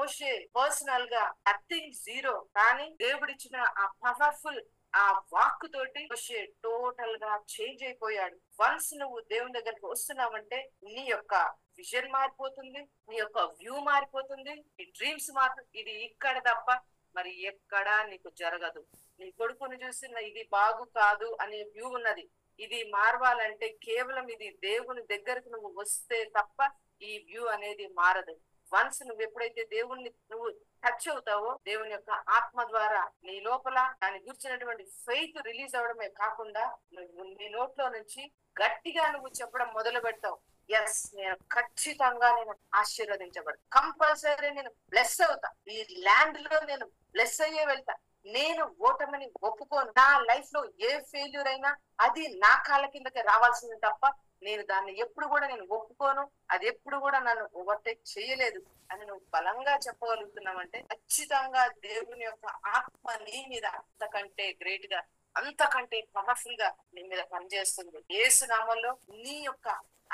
మోషే personal గా nothing zero, కానీ దేవుడిచ్చిన ఆ పవర్ఫుల్ ఆ వాక్ తోటి మోషే టోటల్ గా చేంజ్ అయిపోయాడు. వన్స్ నువ్వు దేవుని దగ్గరికి వస్తున్నావంటే నీ యొక్క విజన్ మారిపోతుంది, నీ యొక్క వ్యూ మారిపోతుంది, నీ డ్రీమ్స్ మాత్రం ఇది ఇక్కడ తప్ప మరి ఎక్కడా నీకు జరగదు. నీ కొడుకుని చూసిన ఇది బాగు కాదు అనే వ్యూ ఉన్నది. ఇది మారవాలంటే కేవలం ఇది దేవుని దగ్గరకు నువ్వు వస్తే తప్ప ఈ వ్యూ అనేది మారదు. వన్స్ నువ్వు ఎప్పుడైతే దేవుణ్ణి నువ్వు టచ్ అవుతావో దేవుని యొక్క ఆత్మ ద్వారా నీ లోపల దాని గురించినటువంటి ఫెయిత్ రిలీజ్ అవడమే కాకుండా నువ్వు నీ నోట్లో నుంచి గట్టిగా నువ్వు చెప్పడం మొదలు పెడతావు. ఎస్, నేను ఖచ్చితంగా నేను ఆశీర్వదించబడు, కంపల్సరీ నేను బ్లెస్ అవుతా, ఈ ల్యాండ్ లో నేను బ్లెస్ అయ్యే వెళ్తా, నేను ఓటమిని ఒప్పుకోను, నా లైఫ్ లో ఏ ఫెయిల్యూర్ అయినా అది నా కాళ్ళ కిందకి రావాల్సింది తప్ప నేను దాన్ని ఎప్పుడు కూడా నేను ఒప్పుకోను, అది ఎప్పుడు కూడా నన్ను ఓవర్టేక్ చేయలేదు అని నువ్వు బలంగా చెప్పగలుగుతున్నావంటే ఖచ్చితంగా దేవుని యొక్క ఆత్మ నీ మీద అంతకంటే గ్రేట్ గా, అంతకంటే పవర్ఫుల్ గా నీ మీద పనిచేస్తుంది. యేసు నామంలో నీ యొక్క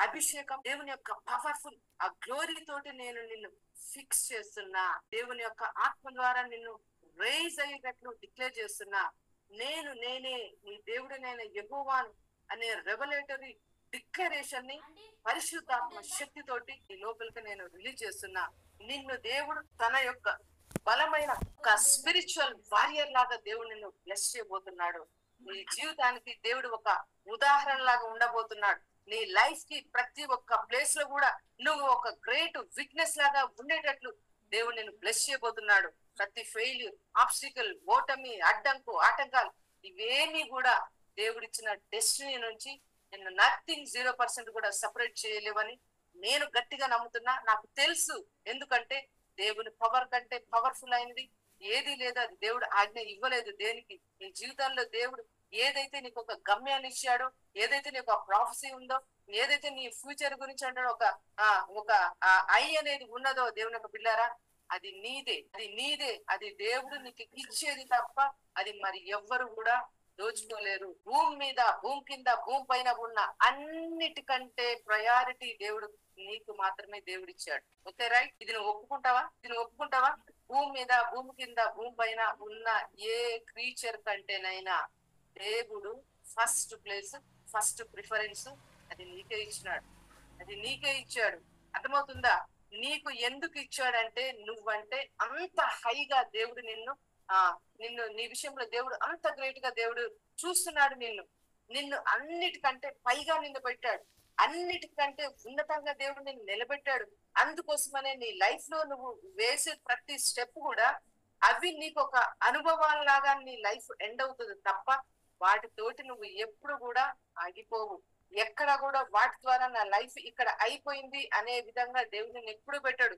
అభిషేకం, దేవుని యొక్క పవర్ఫుల్ ఆ గ్లోరీ తోటి నేను నిన్ను ఫిక్స్ చేస్తున్నా. దేవుని యొక్క ఆత్మ ద్వారా నిన్ను రైజ్ అయ్యేటట్లు డిక్లేర్ చేస్తున్నా. నేనే నీ దేవుడినైన యెహోవాను అనే రెవలేటరీ డిక్లరేషన్ ని పరిశుద్ధాత్మ శక్తితోటి ఈ లోపలికి నేను రిలీజ్ చేస్తున్నా. నిన్ను దేవుడు తన యొక్క బలమైన ఒక స్పిరిచువల్ వారియర్ లాగా దేవుడు నిన్ను బ్లెస్ చేయబోతున్నాడు. నీ జీవితానికి దేవుడు ఒక ఉదాహరణ లాగా ఉండబోతున్నాడు. నీ లైఫ్ కి ప్రతి ఒక్క ప్లేస్ లో కూడా నువ్వు ఒక గ్రేట్ విట్నెస్ లాగా ఉండేటట్లు దేవుడు నిన్ను బ్లెస్ చేయబోతున్నాడు. ప్రతి ఫెయిల్యూర్, ఆబ్స్టికల్, ఓటమి, అడ్డంకు, ఆటంకాలు ఇవేమీ కూడా దేవుడిచ్చిన డెస్టినీ నుంచి నిన్ను నథింగ్ 0% కూడా సపరేట్ చేయలేవని నేను గట్టిగా నమ్ముతున్నా. నాకు తెలుసు, ఎందుకంటే దేవుని పవర్ కంటే పవర్ఫుల్ అయినది ఏది లేదు. అది దేవుడు ఆజ్ఞ ఇవ్వలేదు దేనికి. నీ జీవితంలో దేవుడు ఏదైతే నీకు ఒక గమ్యాన్ని ఇచ్చాడో, ఏదైతే నీకు ఒక ప్రాఫెసీ ఉందో, ఏదైతే నీ ఫ్యూచర్ గురించి అంటాడో ఒక ఐ అనేది ఉన్నదో దేవుని యొక్క బిడ్డారా, అది నీదే. అది దేవుడు నీకు ఇచ్చేది తప్ప అది మరి ఎవ్వరు కూడా దోచుకోలేరు. భూమి మీద, భూమి కింద, భూమి పైన ఉన్న అన్నిటికంటే ప్రయారిటీ దేవుడు నీకు మాత్రమే దేవుడు ఇచ్చాడు. Okay, right? ఇది నువ్వు ఒప్పుకుంటావా? భూమి మీద, భూమి కింద, భూమి పైన ఉన్న ఏ క్రీచర్ కంటేనైనా దేవుడు ఫస్ట్ ప్లేస్, ఫస్ట్ ప్రిఫరెన్స్ అది నీకే ఇచ్చాడు. అర్థమవుతుందా? నీకు ఎందుకు ఇచ్చాడంటే నువ్వంటే అంత హైగా దేవుడు నిన్ను నీ విషయంలో దేవుడు అంత గ్రేట్ గా దేవుడు చూస్తున్నాడు. నిన్ను అన్నిటికంటే పైగా నిన్ను పెట్టాడు, అన్నిటికంటే ఉన్నతంగా దేవుడు నిన్ను నిలబెట్టాడు. అందుకోసమనే నీ లైఫ్ లో నువ్వు వేసే ప్రతి స్టెప్ కూడా అవి నీకు ఒక అనుభవాలలాగా నీ లైఫ్ ఎండ్ అవుతుంది తప్ప వాటితోటి నువ్వు ఎప్పుడు కూడా ఆగిపోవు. ఎక్కడ కూడా వాటి ద్వారా నా లైఫ్ ఇక్కడ అయిపోయింది అనే విధంగా దేవుడిని ఎప్పుడు పెట్టాడు.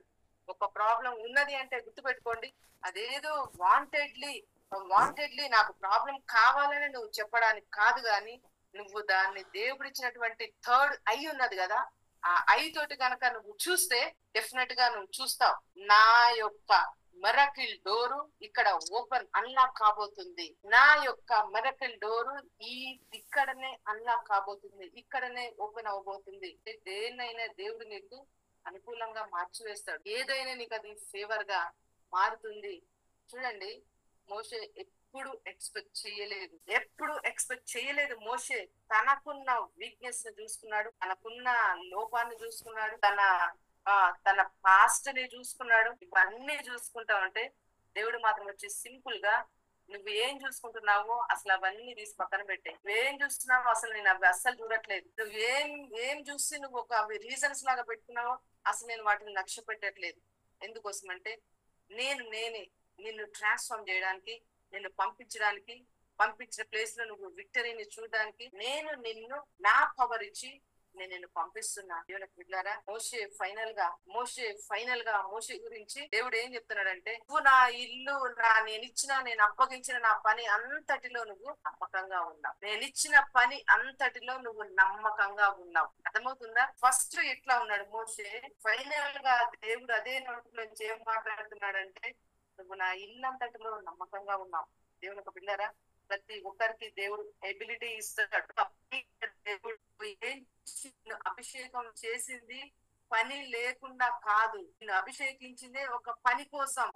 ఒక ప్రాబ్లం ఉన్నది అంటే గుర్తుపెట్టుకోండి, అదేదో వాంటెడ్లీ నాకు ప్రాబ్లం కావాలని నువ్వు చెప్పడానికి కాదు, గాని నువ్వు దాన్ని దేవుడిచ్చినటువంటి థర్డ్ ఐ ఉన్నది కదా, ఆ ఐ తోటి కనుక నువ్వు చూస్తే డెఫినెట్ గా నువ్వు చూస్తావు. నా యొక్క మిరకిల్ డోరు ఇక్కడ ఓపెన్ అన్లాక్ కాబోతుంది. నా యొక్క మిరకిల్ డోరు ఇక్కడనే అన్లాక్ కాబోతుంది, ఇక్కడనే ఓపెన్ అవబోతుంది. దేన్నైనా దేవుడు నీకు అనుకూలంగా మార్చివేస్తాడు. ఏదైనా నీకు అది ఫేవర్ గా మారుతుంది. చూడండి, మోషే ఎప్పుడు ఎక్స్పెక్ట్ చేయలేదు. మోషే తనకున్న వీక్నెస్ ని చూసుకున్నాడు, తనకున్న లోపాన్ని చూసుకున్నాడు, తన పాస్ట్ ని చూసుకున్నాడు. ఇవన్నీ చూసుకుంటా ఉంటే దేవుడు మాత్రం వచ్చి సింపుల్ గా నువ్వు ఏం చూసుకుంటున్నావో అసలు అవన్నీ తీసి పక్కన పెట్టాయి. నువ్వేం చూస్తున్నావో అసలు నేను అవి అస్సలు చూడట్లేదు. నువ్వేం చూసి నువ్వు ఒక రీజన్స్ లాగా పెట్టుకున్నావో అసలు నేను వాటిని లక్ష్య పెట్టట్లేదు. ఎందుకోసం అంటే నేనే నిన్ను ట్రాన్స్ఫార్మ్ చేయడానికి, నిన్ను పంపించిన ప్లేస్ లో నువ్వు విక్టరీని చూడడానికి నేను నిన్ను నా పవర్ ఇచ్చి నేను నిన్ను పంపిస్తున్నా. దేవునికి బిడ్డలారా, మోషే గురించి దేవుడు ఏం చెప్తున్నాడంటే, నువ్వు నా ఇల్లు, నేను అప్పగించిన నా పని అంతటిలో నువ్వు నమ్మకంగా ఉన్నావు. నేను ఇచ్చిన పని అంతటిలో నువ్వు నమ్మకంగా ఉన్నావు. అర్థమవుతుందా? ఫస్ట్ ఎట్లా ఉన్నాడు మోషే, ఫైనల్ గా దేవుడు అదే నోటి నుంచి ఏం మాట్లాడుతున్నాడంటే, నువ్వు నా ఇల్లు అంతటిలో నమ్మకంగా ఉన్నావు. దేవునికి బిడ్డలారా, ప్రతి ఒక్కరికి దేవుడు ఎబిలిటీ ఇస్తాడు. దేవుడు అభిషేకం చేసింది పని లేకుండా కాదు, నిన్ను అభిషేకించిందే ఒక పని కోసం,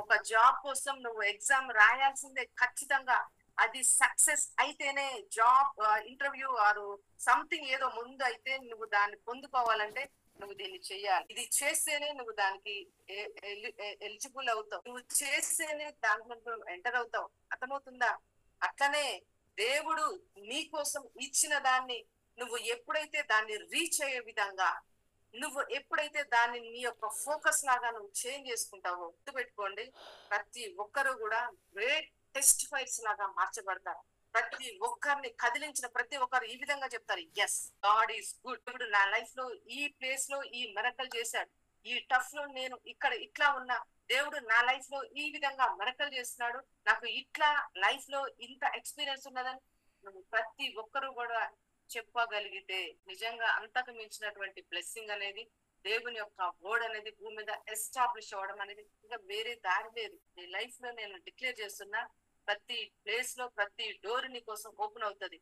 ఒక జాబ్ కోసం నువ్వు ఎగ్జామ్ రాయాల్సిందే ఖచ్చితంగా. అది సక్సెస్ అయితేనే జాబ్ ఇంటర్వ్యూ ఆరు సంథింగ్ ఏదో ముందు అయితే నువ్వు దాన్ని పొందుకోవాలంటే నువ్వు దీన్ని చెయ్యాలి. ఇది చేస్తేనే నువ్వు దానికి ఎలిజిబుల్ అవుతావు, నువ్వు చేస్తేనే దాంట్లో ఎంటర్ అవుతావు. అర్థమవుతుందా? అట్లనే దేవుడు నీ కోసం ఇచ్చిన దాన్ని నువ్వు ఎప్పుడైతే దాన్ని రీచ్ అయ్యే విధంగా, నువ్వు ఎప్పుడైతే దాన్ని నీ యొక్క ఫోకస్ లాగా నువ్వు చేంజ్ చేసుకుంటావో, గుర్తుపెట్టుకోండి, ప్రతి ఒక్కరు కూడా గ్రేట్ టెస్టిఫైర్స్ లాగా మార్చబడతారు. ప్రతి ఒక్కరిని కదిలించిన ప్రతి ఒక్కరు ఈ విధంగా చెప్తారు, ఎస్ గాడ్ ఈస్ గుడ్. ఇప్పుడు నా లైఫ్ లో ఈ ప్లేస్ లో ఈ మిరకల్ చేశాడు, ఈ టఫ్ లో నేను ఇక్కడ ఇట్లా ఉన్నా, దేవుడు నా లైఫ్ లో ఈ విధంగా మిరకల్ చేస్తున్నాడు, నాకు ఇట్లా లైఫ్ లో ఇంత ఎక్స్పీరియన్స్ ఉన్నదని నువ్వు ప్రతి ఒక్కరు కూడా చెప్పగలిగితే నిజంగా అంతకు మించినటువంటి బ్లెస్సింగ్ అనేది, దేవుని యొక్క వర్డ్ అనేది భూమి మీద ఎస్టాబ్లిష్ అవ్వడం అనేది ఇంకా వేరే దారి లేదు. నీ లైఫ్ లో నేను డిక్లేర్ చేస్తున్నా, ప్రతి ప్లేస్ లో ప్రతి డోర్ నీ కోసం ఓపెన్ అవుతుంది.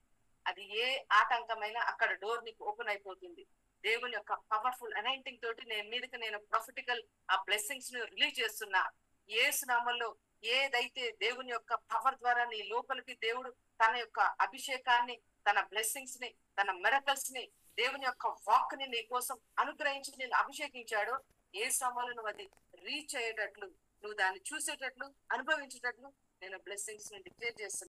అది ఏ ఆటంకమైనా అక్కడ డోర్ నీకు ఓపెన్ అయిపోతుంది. దేవుని యొక్క పవర్ఫుల్ అనైంటింగ్ తోటి నేను ప్రాఫిటికల్ ఆ బ్లెస్సింగ్స్ ను రిలీజ్ చేస్తున్నా. యేసు నామములో ఏదైతే దేవుని యొక్క పవర్ ద్వారా నీ లోపలికి దేవుడు తన యొక్క అభిషేకాన్ని, తన బ్లెస్సింగ్స్ ని, తన మిరకల్స్ ని, దేవుని యొక్క వాక్ ని నీ కోసం అనుగ్రహించి నేను అభిషేకించాడు, ఏ సమయంలో నువ్వు అది రీచ్ అయ్యేటట్లు, నువ్వు దాన్ని చూసేటట్లు, అనుభవించేటట్లు నేను బ్లెస్సింగ్స్ ని డిక్లేర్ చేస్తున్నాను.